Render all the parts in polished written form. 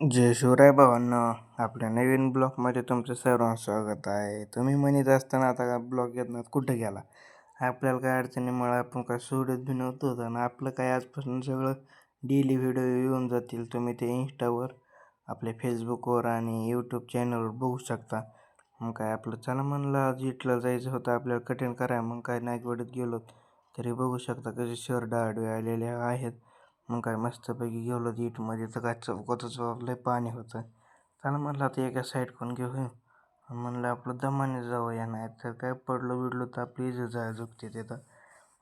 जय शिवराय भावांनो. आपल्या नवीन ब्लॉगमध्ये तुमचं सर्वांचं स्वागत आहे. तुम्ही म्हणत असताना आता का ब्लॉग येत नाहीत, कुठं गेला? आपल्याला काय अडचणीमुळे आपण काय सोडत बी नव्हतो आणि आपलं काय आजपासून सगळं डेली व्हिडिओ येऊन जातील. तुम्ही ते इंस्टावर, आपल्या फेसबुकवर आणि यूट्यूब चॅनलवर बघू शकता. मग काय आपलं चला म्हणलं आज इटला जायचं होतं आपल्याला कटिंग करायला. मग काय नाईकवाडीत गेलो तरी बघू शकता कसे शर्ट आडवे आलेले आहेत. मग काय मस्तपैकी गेलो इटमध्ये तर काय चौकातच लय पाणी होतं. त्याला म्हणलं आता एका साईडकडून घेऊ म्हणलं आपलं दमाने जाऊया, नाही तर काय पडलो बिडलो तर आपली इज्जत जायला झुकते तिथं.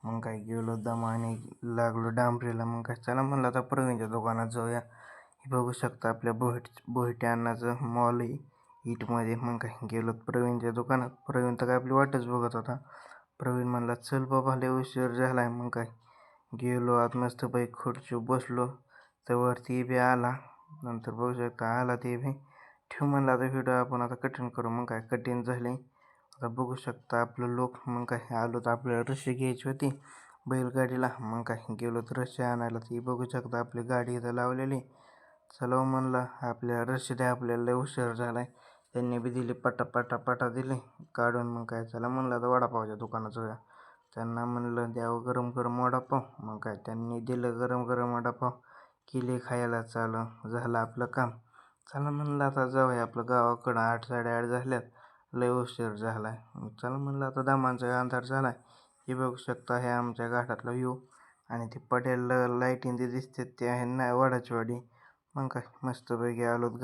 मग काय गेलो दमाने, लागलो डांबरीला. मग काय चला म्हणलं आता प्रवीणच्या दुकानात जाऊया. हे बघू शकता आपल्या बोहिटे अण्णाचं मॉल आहे इटमध्ये. मग काय गेलो प्रवीणच्या दुकानात. प्रवीण तर काय आपली वाटच बघत होता. प्रवीण म्हणला चल बाबा लय उशीर झालाय. मग काय गेलो आत मस्तपैकी खुर्ची बसलो तर ती बी आला. नंतर बघू शकता आला ते बी. ठेव म्हणलं आता व्हिडिओ आपण आता कटिंग करू. मग काय कटिंग झाले. आता बघू शकता आपलं लोक. मग काय आलो तर आपल्याला रशी घ्यायची होती बैलगाडीला. मग काय गेलो तर रशी आणायला. ती बघू शकता आपली गाडी इथं लावलेली. चला म्हणलं आपल्या रशी द्या, आपल्याला लय उशीर झालाय. त्यांनी बी दिली पटा दिली काढून. मग काय चला म्हणलं आता वडापावच्या दुकानात जाऊया. त्यांना म्हणलं द्यावं गरम गरम वडापाव. मग काय त्यांनी दिलं गरम गरम वडापाव. केले खायला चालू. झालं आपलं काम. चला म्हणलं आता जाऊया आपलं गावाकडं. 8 साडेआठ झाल्यात, लय उशीर झालाय. चला म्हणलं आता दमांचा अंधार झालाय. हे बघू शकता हे आमच्या घाटातला व्ह्यू. आणि ते पटेल लाईटिंग ते दिसते ते आहे ना वडाची वाडी. मग काय मस्तपैकी आलोत